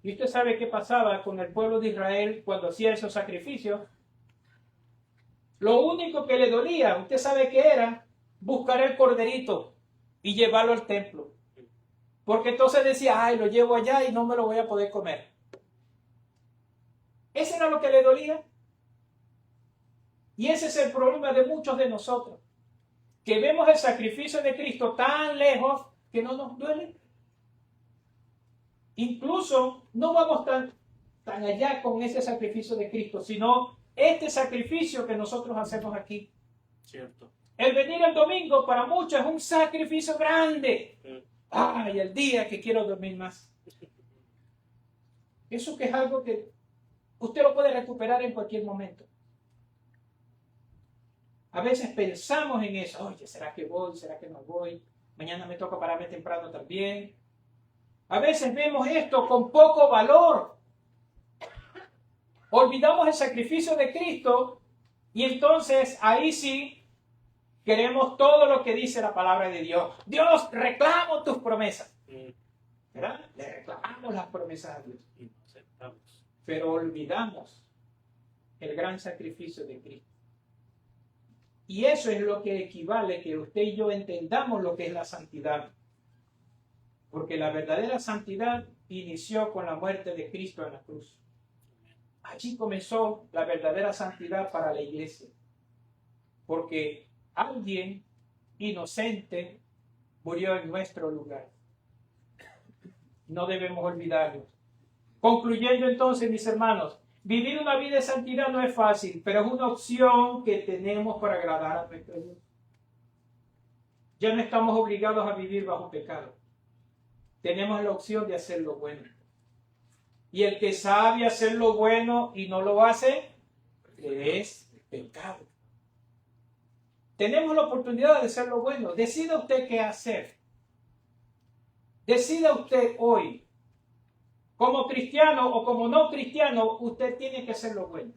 Y usted sabe qué pasaba con el pueblo de Israel cuando hacía esos sacrificios. Lo único que le dolía, usted sabe qué era, buscar el corderito y llevarlo al templo. Porque entonces decía, ay, lo llevo allá y no me lo voy a poder comer. Ese era lo que le dolía. Y ese es el problema de muchos de nosotros, que vemos el sacrificio de Cristo tan lejos que no nos duele. Incluso no vamos tan allá con ese sacrificio de Cristo, sino este sacrificio que nosotros hacemos aquí. Cierto. El venir el domingo para muchos es un sacrificio grande. Ay, el día que quiero dormir más. Eso que es algo que usted lo puede recuperar en cualquier momento. A veces pensamos en eso. Oye, ¿será que voy? ¿Será que no voy? Mañana me toca pararme temprano también. A veces vemos esto con poco valor. Olvidamos el sacrificio de Cristo y entonces ahí sí queremos todo lo que dice la palabra de Dios. Dios, reclamo tus promesas. ¿Verdad? Le reclamamos las promesas a Dios. Y no aceptamos. Pero olvidamos el gran sacrificio de Cristo. Y eso es lo que equivale que usted y yo entendamos lo que es la santidad. Porque la verdadera santidad inició con la muerte de Cristo en la cruz. Allí comenzó la verdadera santidad para la iglesia. Porque alguien inocente murió en nuestro lugar. No debemos olvidarlo. Concluyendo entonces, mis hermanos, vivir una vida de santidad no es fácil, pero es una opción que tenemos para agradar a nuestro Dios. Ya no estamos obligados a vivir bajo pecado. Tenemos la opción de hacer lo bueno. Y el que sabe hacer lo bueno y no lo hace, es pecado. Tenemos la oportunidad de hacer lo bueno. Decida usted qué hacer. Decida usted hoy. Como cristiano o como no cristiano, usted tiene que hacer lo bueno.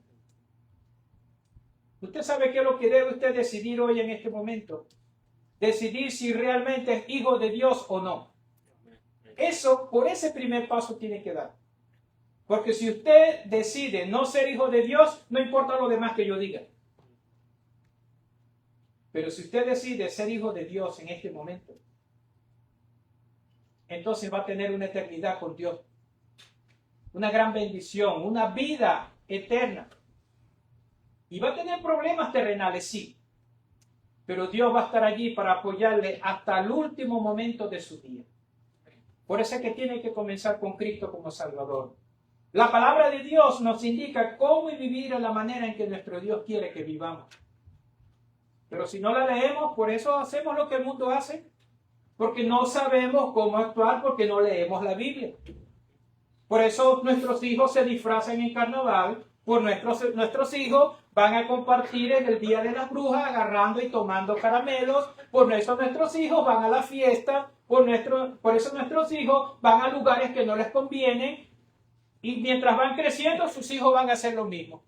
Usted sabe qué es lo que debe usted decidir hoy en este momento. Decidir si realmente es hijo de Dios o no. Eso, por ese primer paso tiene que dar. Porque si usted decide no ser hijo de Dios, no importa lo demás que yo diga. Pero si usted decide ser hijo de Dios en este momento, entonces va a tener una eternidad con Dios. Una gran bendición, una vida eterna. Y va a tener problemas terrenales, sí. Pero Dios va a estar allí para apoyarle hasta el último momento de su día. Por eso es que tiene que comenzar con Cristo como Salvador. La palabra de Dios nos indica cómo vivir en la manera en que nuestro Dios quiere que vivamos. Pero si no la leemos, por eso hacemos lo que el mundo hace. Porque no sabemos cómo actuar, porque no leemos la Biblia. Por eso nuestros hijos se disfrazan en carnaval, por nuestros hijos van a compartir en el Día de las Brujas agarrando y tomando caramelos, por eso nuestros hijos van a la fiesta, por eso nuestros hijos van a lugares que no les convienen y mientras van creciendo sus hijos van a hacer lo mismo.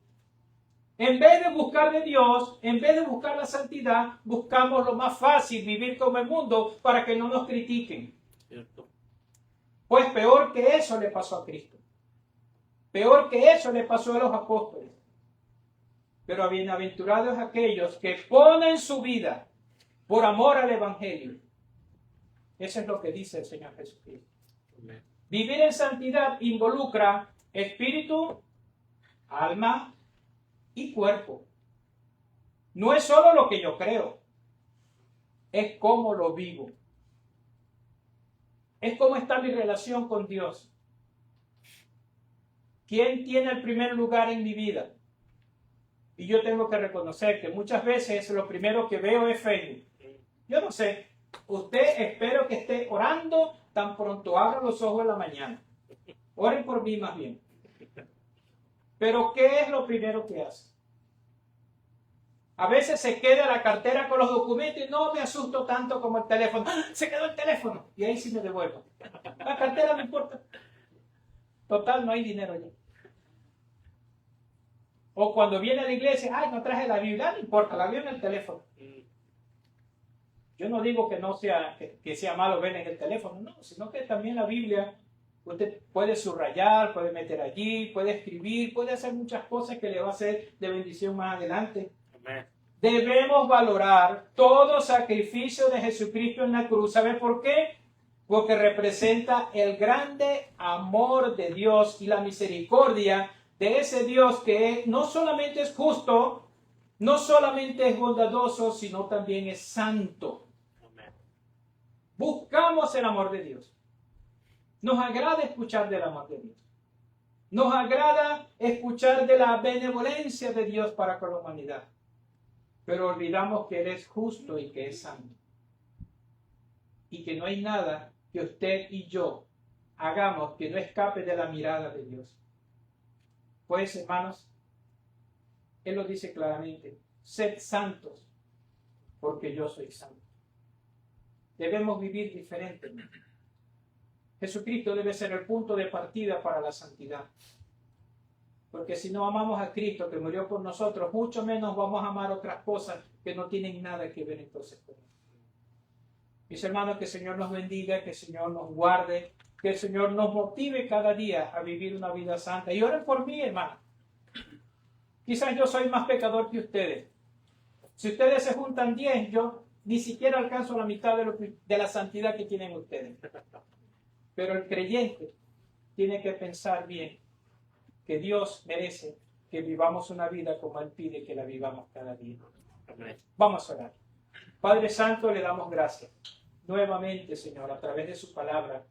En vez de buscar de Dios, en vez de buscar la santidad, buscamos lo más fácil, vivir como el mundo para que no nos critiquen. Cierto. Pues peor que eso le pasó a Cristo. Peor que eso le pasó a los apóstoles. Pero bienaventurados aquellos que ponen su vida por amor al Evangelio. Eso es lo que dice el Señor Jesucristo. Amén. Vivir en santidad involucra espíritu, alma y cuerpo. No es solo lo que yo creo, es cómo lo vivo. Es cómo está mi relación con Dios. ¿Quién tiene el primer lugar en mi vida? Y yo tengo que reconocer que muchas veces lo primero que veo es Facebook. Yo no sé, usted espero que esté orando tan pronto abra los ojos en la mañana. Oren por mí más bien. Pero ¿qué es lo primero que hace? A veces se queda la cartera con los documentos y no me asusto tanto como el teléfono. ¡Ah! Se quedó el teléfono. Y ahí sí me devuelvo. La cartera no importa. Total, no hay dinero allí. O cuando viene a la iglesia, ay, no traje la Biblia, no importa, la vio en el teléfono. Yo no digo que no sea, que sea malo ver en el teléfono, no, sino que también la Biblia usted puede subrayar, puede meter allí, puede escribir, puede hacer muchas cosas que le va a ser de bendición más adelante. Amén. Debemos valorar todo sacrificio de Jesucristo en la cruz. ¿Sabe por qué? Porque representa el grande amor de Dios y la misericordia de ese Dios que no solamente es justo, no solamente es bondadoso, sino también es santo. Amén. Buscamos el amor de Dios. Nos agrada escuchar del amor de Dios. Nos agrada escuchar de la benevolencia de Dios para con la humanidad. Pero olvidamos que Él es justo y que es santo. Y que no hay nada que usted y yo hagamos que no escape de la mirada de Dios. Pues, hermanos, Él lo dice claramente: sed santos, porque yo soy santo. Debemos vivir diferentemente. Jesucristo debe ser el punto de partida para la santidad. Porque si no amamos a Cristo que murió por nosotros, mucho menos vamos a amar otras cosas que no tienen nada que ver entonces con Él. Mis hermanos, que el Señor nos bendiga, que el Señor nos guarde, que el Señor nos motive cada día a vivir una vida santa. Y oren por mí, hermano. Quizás yo soy más pecador que ustedes. Si ustedes se juntan 10, yo ni siquiera alcanzo la mitad de la santidad que tienen ustedes. Pero el creyente tiene que pensar bien que Dios merece que vivamos una vida como Él pide que la vivamos cada día. Amén. Vamos a orar. Padre Santo, le damos gracias nuevamente, Señor, a través de su palabra,